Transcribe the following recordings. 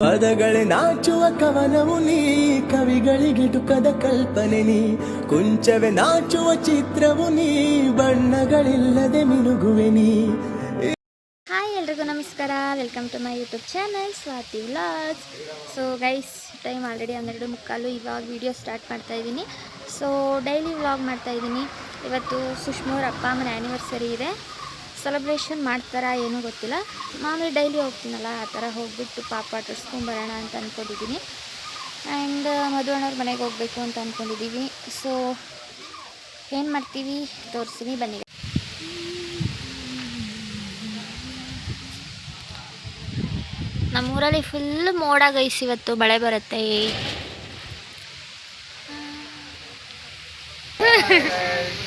ಪದಗಳೇ ನಾಚುವ ಕವನವು ನೀ, ಕವಿಗಳಿಗೆಟುಕದ ಕಲ್ಪನೆ ನೀ, ಕುಂಚವೇ ನಾಚುವ ಚಿತ್ರವು ನೀ, ಬಣ್ಣಗಳಿಲ್ಲದೆ ಮಿನುಗುವೆ ನೀ. ಹಾಯ್ ಎಲ್ರಿಗೂ ನಮಸ್ಕಾರ, welcome to my YouTube channel Swati vlogs. So guys, time already 12:15. ಇವಾಗ ವಿಡಿಯೋ ಸ್ಟಾರ್ಟ್ ಮಾಡ್ತಾಯಿದ್ದೀನಿ. ಸೊ ಡೈಲಿ ವ್ಲಾಗ್ ಮಾಡ್ತಾಯಿದ್ದೀನಿ. ಇವತ್ತು ಸುಷ್ಮೋರ ಅಪ್ಪ ಅಮ್ಮನ ಆ್ಯನಿವರ್ಸರಿ ಇದೆ. ಸೆಲೆಬ್ರೇಷನ್ ಮಾಡ್ತಾರಾ ಏನೂ ಗೊತ್ತಿಲ್ಲ. ಮಾಮೂಲಿ ಡೈಲಿ ಹೋಗ್ತೀನಲ್ಲ, ಆ ಥರ ಹೋಗ್ಬಿಟ್ಟು ಪಾಪ ಆಟಾಡ್ಸ್ಕೊಂಬರೋಣ ಅಂತ ಅಂದ್ಕೊಂಡಿದ್ದೀನಿ. ಆ್ಯಂಡ್ ಮಧು ಅಣ್ಣವ್ರ ಮನೆಗೆ ಹೋಗಬೇಕು ಅಂತ ಅಂದ್ಕೊಂಡಿದ್ದೀವಿ. ಸೊ ಏನು ಮಾಡ್ತೀವಿ ತೋರಿಸ್ತೀನಿ, ಬನ್ನಿ. ನಮ್ಮೂರಲ್ಲಿ ಫುಲ್ ಮೋಡ ಗೈಸ್, ಇವತ್ತು ಮಳೆ ಬರುತ್ತೆ.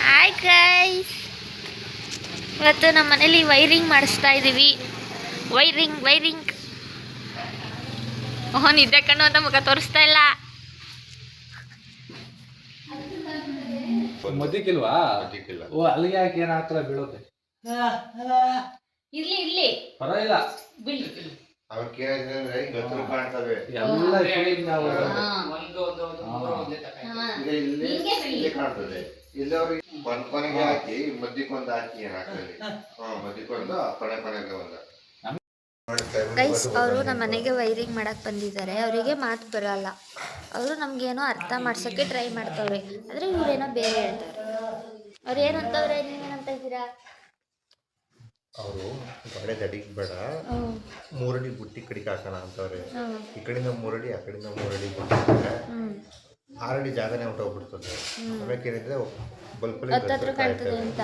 ಹಾಯ್ ಗೈಸ್, ಇವತ್ತು ನಮ್ಮ ಮನೇಲಿ ವೈರಿಂಗ್ ಮಾಡಿಸ್ತಾ ಇದ್ದೀವಿ. ವೈರಿಂಗ್ ನಿದ್ದೆ ಕಣ್ಣು ಅಂತ ಮುಖ ತೋರಿಸ್ತಾ ಇಲ್ಲ. ಮದ್ದಿಕ್ಕಿಲ್ವಾ? ಓ, ಅಲ್ಲಿಗೆ ಯಾಕೆ ಏನ್ ಹಾಕ್ತಾರ ಬೀಳೋದೆ? ಇರ್ಲಿ ಪರವಾಗಿಲ್ಲ, ಎಲ್ಲ ಫೀಲಿಂಗ್ ನಾವು ಕಾಣ್ತದೆ. ಇಲ್ಲ ಅವ್ರಿಗೆ ಕೊನೆಗೆ ಹಾಕಿ ಮದ್ದಿಕೊಂದು ಹಾಕಿ ಕೊನೆಗೆ ಒಂದು ಗೈಸ್, ಅವರು ನಮ್ಮ ಮನೆಗೆ ವೈರಿಂಗ್ ಮಾಡಕ್ಕೆ ಬಂದಿದ್ದಾರೆ. ಅವರಿಗೆ ಮಾತು ಬರಲ್ಲ. ಅವರು ನಮಗೇನೋ ಅರ್ಥ ಮಾಡ್ಸೋಕ್ಕೆ ಟ್ರೈ ಮಾಡ್ತವ್ರೆ, ಆದರೆ ಇವರೇನೋ ಬೇರೆ ಹೇಳ್ತಾರೆ. ಅವ್ರು ಏನಂತವ್ರೆ, ನೀವೇನಂತ ಇದ್ದೀರಾ? ಅವರು ಗೋಡೆ ದಡಿಗೆ ಬೇಡ, 3 ಅಡಿ ಬುಟ್ಟಿ ಕಡಿಗೆ ಹಾಕೋಣ ಅಂತವ್ರೆ. ಈ ಕಡೆಯಿಂದ 3 ಅಡಿ, ಆ ಕಡೆಯಿಂದ 3 ಅಡಿ ಬುಟ್ಟಿ 6 ಅಡಿ ಜಾಗನೇ ಹೊಟ್ಟೋಗ್ಬಿಡ್ತದೆ. ಆಮೇಲೆ ಏನಿದ್ರೆ ಹತ್ತತ್ರ ಕಾಣ್ತದೆ ಅಂತ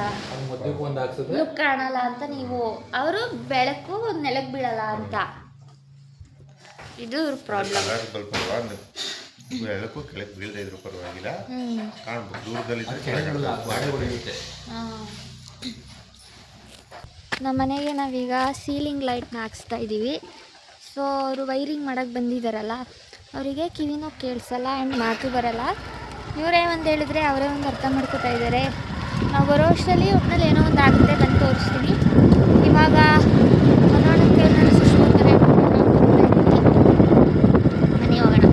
ಲುಕ್ ಕಾಣಲ್ಲ ಅಂತ ನೀವು. ಅವರು ಬೆಳಕು ನೆಲಕ್ಕೆ ಬೀಳಲ್ಲ ಅಂತ. ಇದು ಪ್ರಾಬ್ಲಮ್. ಬೆಳಕು ಕೆಳಗೆ ಬೀಳದೇ ಇದ್ರು ಪರವಾಗಿಲ್ಲ, ಕಾಣ್ಬೋದು. ದೂರದಲ್ಲಿ ನಮ್ಮ ಮನೆಗೆ ನಾವೀಗ ಸೀಲಿಂಗ್ ಲೈಟ್ನ ಹಾಕ್ಸ್ತಾ ಇದ್ದೀವಿ. ಸೊ ಅವರು ವೈರಿಂಗ್ ಮಾಡೋಕ್ಕೆ ಬಂದಿದ್ದಾರಲ್ಲ, ಅವರಿಗೆ ಕಿವಿನೂ ಕೇಳಿಸಲ್ಲ ಆ್ಯಂಡ್ ಮಾತು ಬರಲ್ಲ. ಇವರೇ ಒಂದು ಹೇಳಿದ್ರೆ ಅವರೇ ಒಂದು ಅರ್ಥ ಮಾಡ್ಕೊತಾ ಇದ್ದಾರೆ. ನಾವು ಬರೋ ಅಷ್ಟರಲ್ಲಿ ಒಟ್ಟಿನಲ್ಲಿ ಏನೋ ಒಂದು ಆಗುತ್ತೆ, ಬಂದು ತೋರಿಸ್ತೀನಿ. ಇವಾಗ ಮನೋಣಕ್ಕೆ ನಾನು ಸುಷ್ಮಂತಾರೆ ಮನೆ ಹೋಗೋಣ.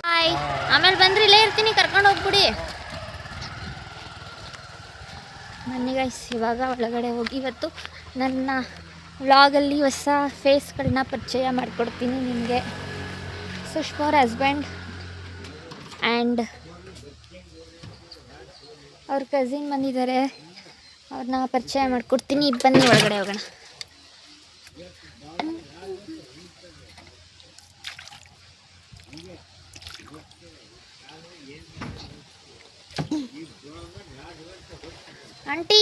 ಹಾಯ್, ಆಮೇಲೆ ಬಂದ್ರೆ ಇಲ್ಲೇ ಇರ್ತೀನಿ, ಕರ್ಕೊಂಡು ಹೋಗ್ಬಿಡಿ. ಬನ್ನಿ ಗೈಸ್, ಇವಾಗ ಒಳಗಡೆ ಹೋಗಿ ಇವತ್ತು ನನ್ನ ವ್ಲಾಗಲ್ಲಿ ಹೊಸ ಫೇಸ್ಗಳನ್ನ ಪರಿಚಯ ಮಾಡಿಕೊಡ್ತೀನಿ ನಿಮಗೆ. ಸುಷ್ಮಾ ಅವ್ರ ಹಸ್ಬೆಂಡ್ ಆ್ಯಂಡ್ ಅವ್ರ ಕಸಿನ್ ಬಂದಿದ್ದಾರೆ, ಅವ್ರನ್ನ ಪರಿಚಯ ಮಾಡಿಕೊಡ್ತೀನಿ. ಬನ್ನಿ ಒಳಗಡೆ ಹೋಗೋಣ. ಆಂಟಿ,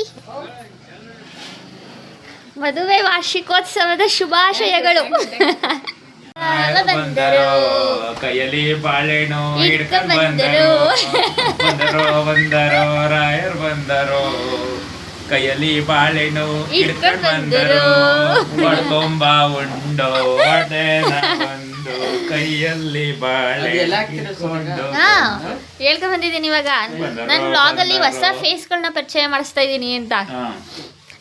ಮದುವೆ ವಾರ್ಷಿಕೋತ್ಸವದ ಶುಭಾಶಯಗಳು. ಬಂದರೋ ಕೈಯಲ್ಲಿ ಬಾಳೆಹಣ್ಣು ಹಿಡ್ಕೊಂಡು ಬಂದರೋ ರಾಯರ್ ಬಂದರೋ, ಕೈಯಲ್ಲಿ ಬಾಳೆಹಣ್ಣು ಹಿಡ್ಕೊಂಡು ಬಂದರೋ, ಬಡ್ಕೊಂಬ ಉಂಡೋ ಒಂದು ಕೈಯಲ್ಲಿ ಬಾಳೆ ಹೇಳ್ಕೊಂಡ್ ಬಂದಿದ್ದೀನಿ. ಇವಾಗ ನನ್ನ ವ್ಲಾಗಲ್ಲಿ ಹೊಸ ಫೇಸ್ಗಳನ್ನ ಪರಿಚಯ ಮಾಡಿಸ್ತಾ ಇದ್ದೀನಿ ಅಂತ.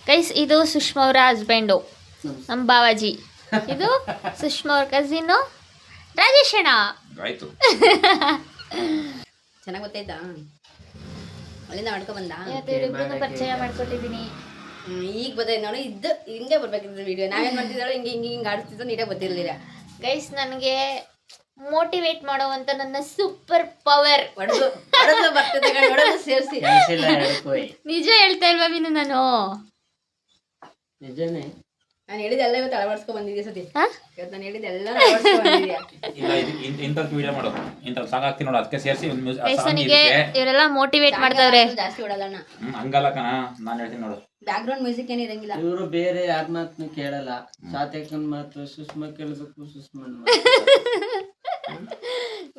ಗೈಸ್, ಇದು ಸುಷ್ಮಾ ಅವರ ಹಸ್ಬೆಂಡು, ನಮ್ಮ ಬಾವಾಜಿ. ಇದು ಸುಷ್ಮಾ ಅವ್ರ ಕಸಿನ್ನು ರಾಜೇಶಣ್ಣ. ಆಯ್ತು, ಚೆನ್ನಾಗಿ ಗೊತ್ತಾಯ್ತಾ? ಅಲ್ಲಿಂದ ಮಾಡ್ಕೊ ಬಂದ. ಇವತ್ತು ಪರಿಚಯ ಮಾಡ್ಕೊಟ್ಟಿದ್ದೀನಿ. ಈಗ ಗೊತ್ತಾಯ್ತು ನೋಡಿ. ಇದ್ದು ಹಿಂಗೆ ಬರ್ಬೇಕಿತ್ತು ವಿಡಿಯೋ. ನಾವೇನು ಮಾಡ್ತಿದ್ದಾಳೋ ಹಿಂಗೆ ಆಡ್ತಿದ್ದೋ ನೀಟಾಗಿ ಗೊತ್ತಿರಲಿಲ್ಲ. ಗೈಸ್, ನನಗೆ ಮೋಟಿವೇಟ್ ಮಾಡುವಂತ ನನ್ನ ಸೂಪರ್ ಪವರ್ ಬರ್ತದೆ ಸೇರಿಸಿ. ನಿಜ ಹೇಳ್ತಾ ಇಲ್ವಾ ಮೀನು? ನಾನು ನಿಜನೇ. ನಾನು ಹೇಳಿದೆಲ್ಲ ಇವತ್ತು ಅಳವಡಿಸ್ಕೊಂಡ್ ಬಂದಿದ್ದೆ ಸತಿ. ಇವತ್ತು ನಾನು ಹೇಳಿದೆಲ್ಲ ಅಳವಡಿಸ್ಕೊಂಡ್ ಬಂದಿದ್ಯಾ? ಇಲ್ಲ, ಇಂಥದ್ದು ವಿಡಿಯೋ ಮಾಡು, ಇಂಥದ್ದು ಸಾಂಗ್ ಹಾಕ್ತೀನಿ ನೋಡು, ಅದಕ್ಕೆ ಸೇರಿಸಿ ನನಗೆ ಇವರೆಲ್ಲ ಮೋಟಿವೇಟ್ ಮಾಡ್ತಾವ್ರೆ. ಜಾಸ್ತಿ ಓಡಲ್ಲ ಹಂಗಲ್ಲ ಕಣ, ನಾನು ಹೇಳ್ತೀನಿ ನೋಡು. ಬ್ಯಾಕ್ ಗ್ರೌಂಡ್ ಮ್ಯೂಸಿಕ್ ಏನು ಇರಂಗಿಲ್ಲ. ಇವರು ಬೇರೆ ಯಾರ ಮಾತನ್ನು ಕೇಳಲ್ಲ. ಸಾತ್ಯಕನ್ ಮಾತು ಸುಷ್ಮಾ ಕೇಳಬೇಕು, ಸುಷ್ಮಾ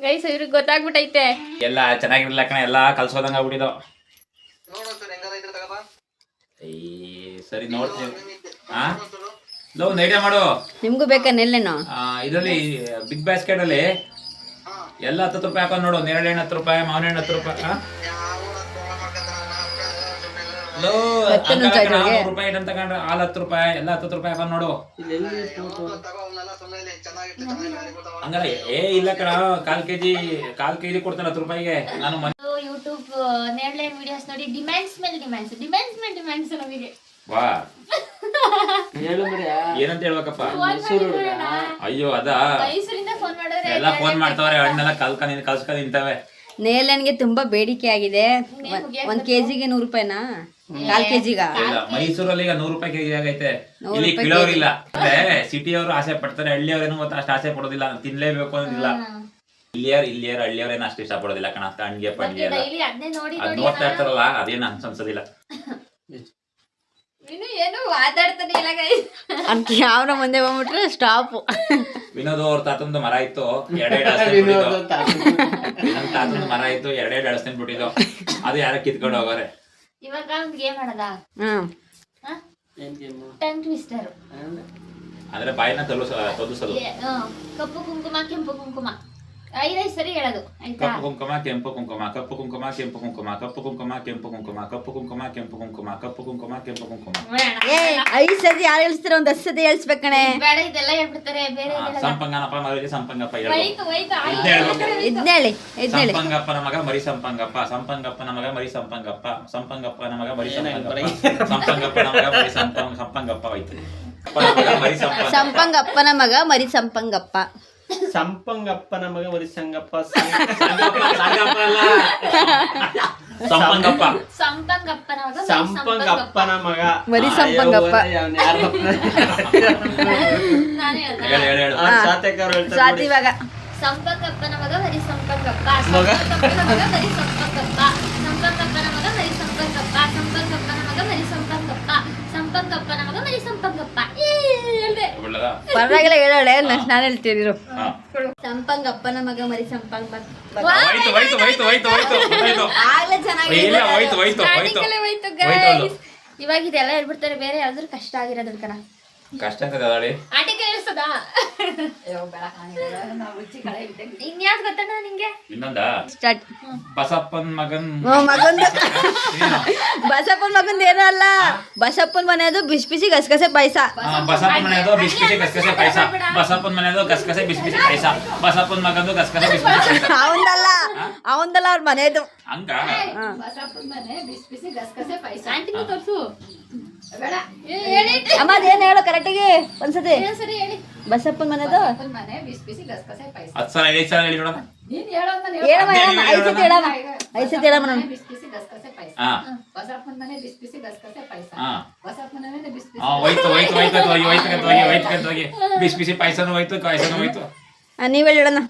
ಗೈಸ್, ಇವ್ರಿಗೆ ಗೊತ್ತಾಗ್ಬಿಟ್ಟೈತೆ. ಎಲ್ಲ ಚೆನ್ನಾಗಿರಲಿಲ್ಲ ಕಣ, ಎಲ್ಲ ಕಲ್ಸೋದಂಗ ಆಗ್ಬಿಟ್ಟಿದ್ದು. ಸರಿ ನೋಡ್ತೀನಿ. ಒಂದು ಐಡಿಯಾ ಮಾಡು. ನಿಮ್ಗೂ ಬೇಕಾ ನೆಲ್ಲೇನೋ? ಇದರಲ್ಲಿ ಬಿಗ್ ಬಾಸ್ಕೆಟ್ ಅಲ್ಲಿ ಎಲ್ಲ 10 ರೂಪಾಯಿ ಹಾಕೊಂಡು ನೋಡು. ನೇರಳೆ ಹಣ್ಣು 10 ರೂಪಾಯಿ, ಮಾವಿನ ಹಣ್ಣು 10 ರೂಪಾಯಿ. ರೂಪಾಯಿ ಅಂತ ತಗೊಂಡ್ರೆ ಹಾಲು 10 ರೂಪಾಯಿ ಎಲ್ಲ 10 ರೂಪಾಯಿ ಹಾಕೊಂಡ್ ನೋಡು. ಹಂಗಲ್ಲ ಇಲ್ಲ ಕಣ, ಕಾಲ್ ಕೆಜಿ ಕೊಡ್ತಾನೆ 10 ರೂಪಾಯಿಗೆ. ನಾನು ಯೂಟ್ಯೂಬ್ ನೇರ್ಲೆ ವಿಡಿಯೋಸ್ ನೋಡಿ ಡಿಮ್ಯಾಂಡ್ಸ್ ಮೇಲೆ ಡಿಮ್ಯಾಂಡ್ಸ್ ನಮಗೆ. ವಾ ಹೇಳು ಮರ್ಯಾ. ಏನಂತ ಹೇಳ್ಬೇಕಪ್ಪ? ಮೈಸೂರು ಅಯ್ಯೋ ಅದ ಮೈಸೂರಿಂದ ಫೋನ್ ಮಾಡಿದ್ರೆ ಎಲ್ಲ ಫೋನ್ ಮಾಡ್ತಾವ್ರೆ, ಹಣ್ಣೆಲ್ಲ ಕಲ್ಸ್ಕೊಂಡ್ ನಿಂತವೆ. ನೇಲನ್ಗೆ ತುಂಬಾ ಬೇಡಿಕೆ ಆಗಿದೆ. 1 ಕೆಜಿಗೆ 100 ರೂಪಾಯಿನಾ? 1/4 ಕೆಜಿಗ? ಇಲ್ಲ, ಮೈಸೂರಲ್ಲಿ ಈಗ 100 ರೂಪಾಯಿ ಕೆಜಿ ಆಗೈತೆ. ಇಲ್ಲಿ ಕಿಲೋರಿಲ್ಲ. ಸಿಟಿಯವರು ಆಸೆ ಪಡ್ತಾರೆ, ಹಳ್ಳಿಯವ್ರೇನು ಗೊತ್ತಾ ಅಷ್ಟು ಆಸೆ ಪಡೋದಿಲ್ಲ, ತಿನ್ಲೇಬೇಕು ಅನ್ನೋದಿಲ್ಲ. ಇಲ್ಲಿಯರ್ ಹಳ್ಳಿಯವ್ರೇನು ಅಷ್ಟು ಇಷ್ಟ ಪಡೋದಿಲ್ಲ ಕಣ. ಹಣ್ಣಿಗೆ ಪಂಡಿಗೆ ಎಲ್ಲ ಡೈಲಿ ಅದನ್ನೇ ನೋಡಿ ಅದ್ ನೋಡ್ತಾ ಇರ್ತಾರಲ್ಲ, ಅದೇನು ಅನ್ಸೋದಿಲ್ಲ. ಏನು ಮಾತಾಡ್ತಾನೆ ಇಲ್ಲ ಅಂತ ಯಾವನ ಮುಂದೆ ಬಂದ್ಬಿಟ್ರೆ ಸ್ಟಾಪ್. ವಿನೋದ್ ಅವ್ರ ತಾತಂದು ಮರ ಇತ್ತು, 2 ತಾತಂದು ಮರ ಇತ್ತು, 2 ಅಳಸ್ತೀನಿ ಬಿಟ್ಟಿದ್ದು. ಅದು ಯಾರ ಕಿತ್ಕೊಂಡು ಹೋಗೋರೆ. ಇವಾಗ ಒಂದು ಗೇಮ್ ಆಡದ, ಟಂಗ್ ಟ್ವಿಸ್ಟರ್. ಅಂದ್ರೆ ಬಾಯಿನ ತೊದಿಸೋದು. ಕಪ್ಪು ಕುಂಕುಮ ಕೆಂಪು ಕುಂಕುಮ 5 ಸರಿ ಹೇಳೋದು, ಆಯ್ತಾ? ಕಪ್ಪು ಕುಂಕುಮ ಕೆಂಪು ಕುಂಕುಮ, ಕಪ್ಪು ಕುಂಕುಮ ಕೆಂಪು ಕುಂಕುಮ, ಕಪ್ಪು ಕುಂಕುಮ ಕೆಂಪು ಕುಂಕುಮ, ಕಪ್ಪು ಕುಂಕುಮ ಕೆಂಪು ಕುಂಕುಮ, ಕಪ್ಪು ಕುಂಕುಮ ಕೆಂಪು ಕುಂಕುಮ. 5 ಸತಿ ಯಾರು ಹೇಳ್ಸ್ತೀರ? ಒಂದ್ 10 ಸತಿ ಹೇಳ್ಸ್ಬೇಕು ಕಣೆ. ಬೇಡ, ಇದೆಲ್ಲ ಹೇಳ್ಬಿಡ್ತಾರೆ. ಬೇರೆ ಸಂಪಂಗನಪ್ಪ ಮರಿ ಸಂಪಂಗಪ್ಪ ಇದ್ನೇಳಿ ಸಂಪಂಗಪ್ಪನ ಮಗ ಮರಿ ಸಂಪಂಗಪ್ಪ, ಸಂಪಂಗಪ್ಪನ ಮಗ ಮರಿ ಸಂಪಂಗಪ್ಪ, ಸಂಪಂಗಪ್ಪನ ಮಗ ಮರಿ ಸಂಪಂಗಪ್ಪ, ಸಂಪಂಗಪ್ಪನ ಮಗ ಮರಿ ಸಂಪಂಗಪ್ಪ ಹೋಯ್ತು. ಸಂಪಂಗಪ್ಪನ ಮಗ ಮರಿ ಸಂಪಂಗಪ್ಪ. ಸಂಪಂಗಪ್ಪನ ಮಗ ಮರಿ ಸಂಗಪ್ಪ. ಸಂಪಂಗಪ್ಪ ಸಂಪಂಗಪ್ಪನ ಮಗ ಮರಿ ಸಂಪಂಗಪ್ಪ. ಸಾತಿ ಇವಾಗ ಸಂಪಂಗಪ್ಪನ ಮಗ ಮರಿ ಸಂಪಂಗಪ್ಪ, ಸಂಪಂಗಪ್ಪನ ಮಗ ಮರಿ ಸಂಪಂಗಪ್ಪ, ಸಂಪಂಗಪ್ಪನ ಮಗ ಮರಿ ಸಂಪಂಗಪ್ಪ, ಸಂಪಂಗಪ್ಪನ ಮಗ ಮರಿ ಸಂಪಂಗಪ್ಪ, ಸಂಪಂಗಪ್ಪನ ಮಗ ಮರಿ ಸಂಪಂಗಪ್ಪ. ಪರವಾಗಿಲ್ಲ, ಹೇಳೋಳೆ. ನಾನು ಹೇಳ್ತೀನಿ. ಸಂಪಂಗಪ್ಪನ ಮಗ ಮರಿ ಸಂಪಂಗಪ್ಪ. ಆಗ್ಲೇ ಚೆನ್ನಾಗಿ. ಇವಾಗ ಇದೆಲ್ಲ ಹೇಳ್ಬಿಡ್ತಾರೆ, ಬೇರೆ ಯಾವ್ದಾದ್ರು ಕಷ್ಟ ಆಗಿರೋದ್ರ ಕಣ. ಕಷ್ಟ ಆಗ್ತದೆ. ಆಟಿಕೆ ಹೇಳ್ಸದ ಇನ್ಯಾವ್ದು ಗೊತ್ತಣ್ಣ ನಿಂಗೆ? ಇನ್ನೊಂದ ಸ್ಟಾರ್ಟ್. ಬಸಪ್ಪನ್ ಮಗನ್ ಬಸಪ್ಪನ ಮಗಂದ ಏನೋ ಅಲ್ಲ, ಬಸಪ್ಪನ ಮನೆಯದು ಬಿಸಿ ಬಿಸಿ ಗಸಗಸೆ ಪಾಯಸ. ಬಸಪ್ಪನ ಮನೆಯದು ಬಿಸಿ ಬಿಸಿ ಗಸಗಸೆ ಪಾಯಸ, ಬಸಪ್ಪನ ಮನೆಯದು ಗಸಗಸೆ ಬಿಸಿ ಬಿಸಿ ಪಾಯಸ, ಬಸಪ್ಪನ ಮಗಂದು ಗಸಗಸೆ ಬಿಸಿ ಬಿಸಿ ಪಾಯಸ. ಅವಂದಲ್ಲ ಅವ್ರ ಮನೆಯದು. ಹಂಗ ಅಮ್ಮ ಅದೇನು ಹೇಳೋ ಕರೆಕ್ಟಿಗೆ ಒಂದ್ಸತಿ. ಬಸಪ್ಪನ ಮನೆದು 10 ಸಲ 5 ಸಲ ಹೇಳಿ ನೋಡೋಣ. ಹೇಳಮ್ಮ, 5 ಸತಿ ಹೇಳಮ್ಮ, 5 ಸತಿ ಹೇಳಮ್ಮ. ನಾನು ಬಿಸಿ ಬಿಸಿ ಪಾಯಸನೂ ಹೋಯ್ತು, ಕಾಯ್ಸನೂ ಹೋಯ್ತು. ನೀವ್ ಹೇಳೋಣ.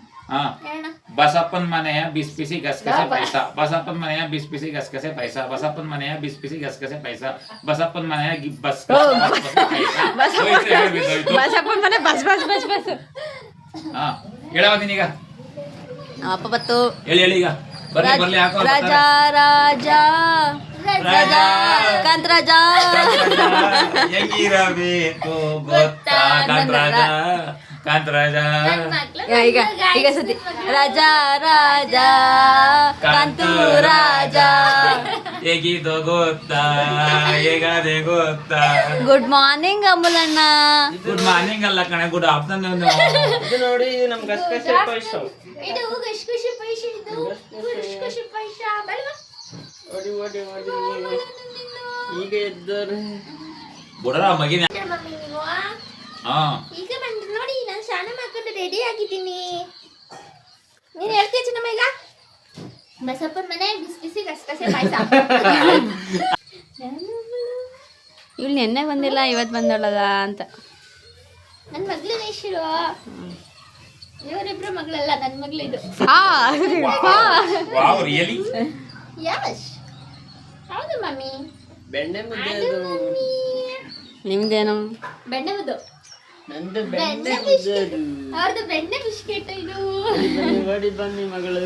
ಬಸಪ್ಪನ ಮನೆಯ ಬಿಸಿ ಬಿಸಿ ಗಸಗಸೆ ಪಾಯಸ, ಬಸಪ್ಪನ ಮನೆಯ ಬಿಸಿ ಬಿಸಿ ಗಸಗಸೆ ಪಾಯಸ, ಬಸಪ್ಪನ ಮನೆಯ ಬಿಸಿ ಬಿಸಿ ಗಸಗಸೆ ಪಾಯಸ, ಬಸಪ್ಪನ ಮನೆಯ ಬಸಪ್ಪನ ಮನೆ ಬಸ್ ಬಸ್ ಬಸ್ ಬಸ್. ಹೇಳವ ನೀನೀಗ. ಅಪ್ಪ ಬತ್ತು. ಹೇಳಿ ಈಗ. ಬರ್ಲಿ ಹಾಕೋ. ರಾಜ ರಾಜ ರಾಜ ಕಾಂತ ರಾಜ ಹೆಂಗಿರಬೇಕು ಗೊತ್ತಾ ಕಾಂತರಾಜ, ಕಾಂತರಾಜ. ಈಗ ಸತಿ. ರಾಜ ರಾಜ ಕಾಂತು ರಾಜ ಹೇಗಿದೋ ಗೊತ್ತಾ, ಹೇಗದೆ ಗೊತ್ತಾ. ಗುಡ್ ಮಾರ್ನಿಂಗ್ ಅಮುಲಣ್ಣ. ಗುಡ್ ಮಾರ್ನಿಂಗ್ ಅಲ್ಲ ಕಣೆ, ಗುಡ್ ಆಫ್ಟರ್ನೂನ್. ಇದು ನೋಡಿ ನಮ್ ಗಸಗಸೆ ಪಾಯಸ. ಇದು ಗಸಗಸೆ ಪಾಯಸ, ಇದು ಗಸಗಸೆ ಪಾಯಸ. ಓಡಿ ಓಡಿ ಓಡಿ ಈಗ ಎದ್ದರು ಬುಡರ ಮಗಿನ. ಈಗ ಬಂದ್ರು ನೋಡಿ, ನಾನು ಸ್ನಾನ ಮಾಡ್ಕೊಂಡು ರೆಡಿ ಆಗಿದ್ದೀನಿ. ನೀನ್ ಹೇಳ್ತೀಯ ಚಿನ್ನಮ್ಮ ಈಗ? ಬಸಪ್ಪನ ಮನೆ ಬಿಸಿ ಬಿಸಿ ಗಸಗಸೆ ಪಾಯಸ. ಇವ್ಳು ನೆನ್ನೆ ಬಂದಿಲ್ಲ, ಇವತ್ತು ಬಂದೊಳಗ ಅಂತ. ನನ್ನ ಮಗಳು ನೇಶಿರು. ಇವರಿಬ್ರು ಮಗಳಲ್ಲ, ನನ್ನ ಮಗಳು ಇದು. Wow really? ಯಶ್. ಹೌದು ಮಮ್ಮಿ. ಬೆಣ್ಣೆ ಮುದ್ದೆ. ಅದು ಮಮ್ಮಿ. ನಿಮ್ದೇನು? ಬೆಣ್ಣೆ ಮುದ್ದು. ನಂದು ಬೆಣ್ಣೆ ಮುದ್ದೆ. ಅವ್ರದ್ದು ಬೆಣ್ಣೆ ಬಿಸ್ಕೆಟ್ ಇದು. ಬನ್ನಿ ಬನ್ನಿ ಮಗಳು.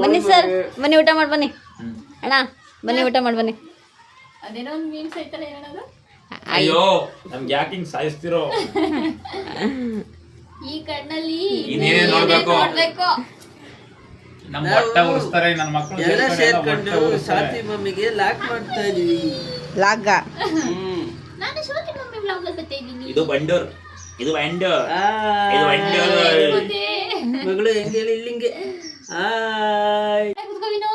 ಬನ್ನಿ ಸರ್, ಬನ್ನಿ ಊಟ ಮಾಡಿ ಬನ್ನಿ. ಅಣ್ಣ ಬನ್ನಿ ಊಟ ಮಾಡಿ ಬನ್ನಿ. ಅದೇನೋ ಒಂದು ಮೀಮ್ಸ್ ಐತಲ್ಲ, ಏನದು? ಅಯ್ಯೋ ನಮ್ಗೆ ಯಾಕೆ ಹಿಂಗ್ ಸಾಯಿಸ್ತಿರೋ? ಈ ಕಣ್ಣಲ್ಲಿ ಇನ್ನೇನೇ ನೋಡ್ಬೇಕು. ನಮ್ಮ ಹೊಟ್ಟೆ ಉರಿಸ್ತಾರೆ ನನ್ನ ಮಕ್ಕಳು ಎಲ್ಲ ಸೇರ್ಕೊಂಡು ಹೊಟ್ಟೆ ಸ್ವಾತಿ ಮಮ್ಮಿಗೆ ಲಾಕ್ ಮಾಡ್ತಾ ಇದೀವಿ. ಲಾಗ ನಾನು ಶ್ರುತಿ ಮಮ್ಮಿ ವ್ಲಾಗ್ ಅಲ್ಲಿ ಬರ್ತಾ ಇದ್ದೀನಿ. ಇದು ಬಂಡೂರ್ ಇದು ಬಂಡೂರ್ ಆಯ್. ಇದು ಬಂಡೂರ್ ಮಗಳು ಹೆಂಗೆ ಹೇಳಿ ಇಲ್ಲಿಂಗೆ ಆಯ್. ಕುತ್ಕೋವಿನೋ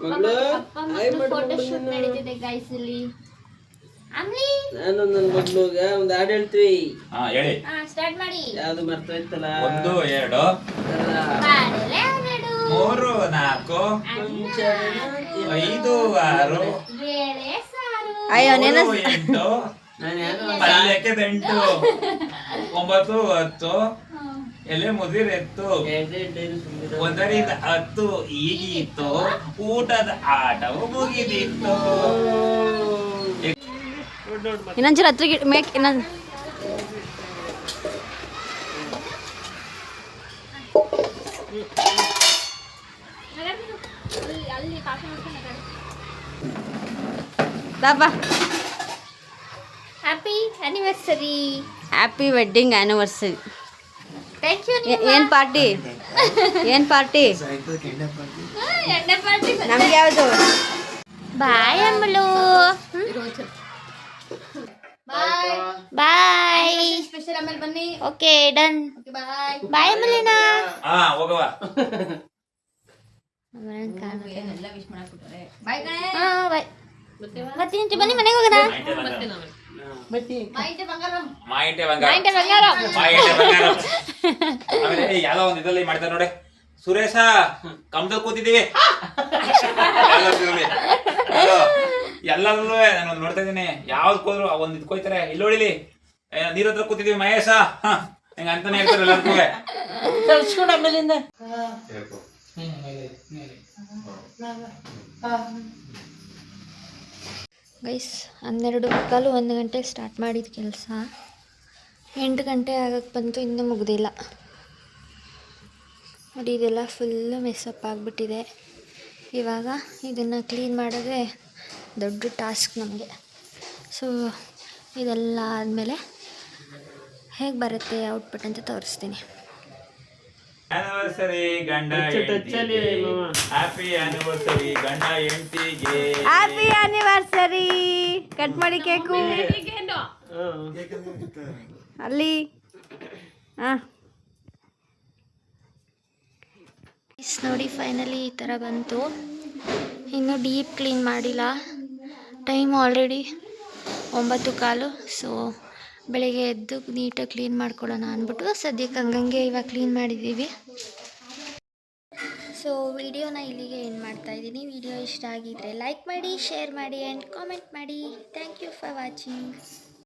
ಮಗಳು ಫೋಟೋ ಶೂಟ್ ನಡೀತಿದೆ ಗೈಸ್ ಇಲ್ಲಿ. ಅಮ್ಲಿ ನಾನು ನನ್ನ ಮಗ್ಳುಗ ಒಂದು ಹಾಡು ಹೇಳ್ತೀವಿ. ಹಾ ಹೇಳಿ ಸ್ಟಾರ್ಟ್ ಮಾಡಿ. ಯಾವ್ದು ಮರ್ತೋಯ್ತಲ್ಲ. 1 2 ಬಾಡಲೆ ಎರಡು 3 4 5 6 ಬೇಳೆ ಸಾರು ಅಯ್ಯೋ 8 ನಾನು ಯಾರು ಪಲ್ಯಕ್ಕೆ 8 9 10 ಎಲೆ ಮುದಿರೆತ್ತು ಒಂದರಿಂದ 10 ಈಗಿತ್ತು ಊಟದ ಆಟವು ಮುಗಿದಿತ್ತು. ಇನ್ನೊಂಚೂರು ಹತ್ರ ಮೇಕ್ ಇನ್ನೊಂದು ಅಲ್ಲಿ ಪಾಪ ಮಾಡ್ಕೊಂಡು ಬಾಬಾ. Happy anniversary. Happy wedding anniversary. Thank you. ಏನು ಪಾರ್ಟಿ ಏನು ಪಾರ್ಟಿ ಎಣ್ಣೆ ಪಾರ್ಟಿ. ನಮ್ಗೆ ಯಾವುದು? Bye Ammalu. Bye bye. Special ಆಮೇಲೆ ಬನ್ನಿ. Okay done. ಬಾಯ್ ಬಾಯ್ ಅಮ್ಮಲಿನಾ. ಹಾ ಹೋಗವ ಎಲ್ಲ ವಿಶ್ ಮಾಡಾಕ್ಬಿಟ್ರೆ ಬಾಯ್ ಕಣೆ. ಹಾ ಬಾಯ್. ಮತ್ತೆ ಬನ್ನಿ ಮನೆಗೆ ಹೋಗೋಣ. ಮಾಹಿತಿ ಬಂಗಾರ ಮಾಯಿಟೆ ಮಾಯಿಂಟೆ ಬಂಗಾರ. ಆಮೇಲೆ ಯಾವ್ದೋ ಒಂದು ಇದ್ರಲ್ಲಿ ಮಾಡ್ತಾರೆ ನೋಡಿ, ಸುರೇಶ ಕಮ್ದಲ್ಲಿ ಕೂತಿದ್ದೀವಿ ಎಲ್ಲರಲ್ಲೂ ನಾನು ನೋಡ್ತಾ ಇದ್ದೀನಿ. ಯಾವ್ದು ಹೋದ್ರು ಒಂದ್ ಇದ್ ಕೊಯ್ತಾರೆ, ಇಲ್ಲಿ ನೋಡಿಲಿ ನೀರ್ ಹತ್ರ ಕೂತಿದೀವಿ ಮಹೇಶ ಹಿಂಗ ಅಂತಾನೆ ಹೇಳ್ತಾರೆ ಎಲ್ಲರಿಗೂ. ಕಳ್ಸ್ಕೊಂಡು ಆಮೇಲಿಂದ ಗೈಸ್ 12:15 1 ಗಂಟೆಗೆ ಸ್ಟಾರ್ಟ್ ಮಾಡಿದ ಕೆಲಸ 8 ಗಂಟೆ ಆಗಕ್ಕೆ ಬಂತು, ಇನ್ನೂ ಮುಗ್ದಿಲ್ಲ ನೋಡಿ. ಇದೆಲ್ಲ ಫುಲ್ಲು ಮೆಸ್ಸಪ್ ಆಗಿಬಿಟ್ಟಿದೆ. ಇವಾಗ ಇದನ್ನು ಕ್ಲೀನ್ ಮಾಡೋದೇ ದೊಡ್ಡ ಟಾಸ್ಕ್ ನಮಗೆ. ಸೊ ಇದೆಲ್ಲ ಆದಮೇಲೆ ಹೇಗೆ ಬರುತ್ತೆ ಔಟ್ಪುಟ್ ಅಂತ ತೋರಿಸ್ತೀನಿ. ಆನಿವರ್ಸರಿ ಗಂಡ ಹೆಂಡತಿಗೆ, ಹ್ಯಾಪಿ ಆನಿವರ್ಸರಿ ಗಂಡ ಹೆಂಡತಿಗೆ, ಹ್ಯಾಪಿ ಆನಿವರ್ಸರಿ. ಕಟ್ ಮಾಡಿ ಕೇಕು ಅಲ್ಲಿ. ಹಾಂ ನೋಡಿ ಫೈನಲಿ ಈ ಥರ ಬಂತು. ಇನ್ನೂ ಡೀಪ್ ಕ್ಲೀನ್ ಮಾಡಿಲ್ಲ. Time already 9:15. ಸೊ ಬೆಳಿಗ್ಗೆ ಎದ್ದು ನೀಟಾಗಿ ಕ್ಲೀನ್ ಮಾಡ್ಕೊಳ್ಳೋಣ ಅಂದ್ಬಿಟ್ಟು ಸದ್ಯಕ್ಕೆ ಹಂಗಂಗೆ ಇವಾಗ ಕ್ಲೀನ್ ಮಾಡಿದ್ದೀವಿ. ಸೊ ವಿಡಿಯೋನ ಇಲ್ಲಿಗೆ ಎಂಡ್ ಮಾಡ್ತಾಯಿದ್ದೀನಿ. ವಿಡಿಯೋ ಇಷ್ಟ ಆಗಿದ್ದರೆ ಲೈಕ್ ಮಾಡಿ, ಶೇರ್ ಮಾಡಿ ಆ್ಯಂಡ್ ಕಾಮೆಂಟ್ ಮಾಡಿ. Thank you for watching.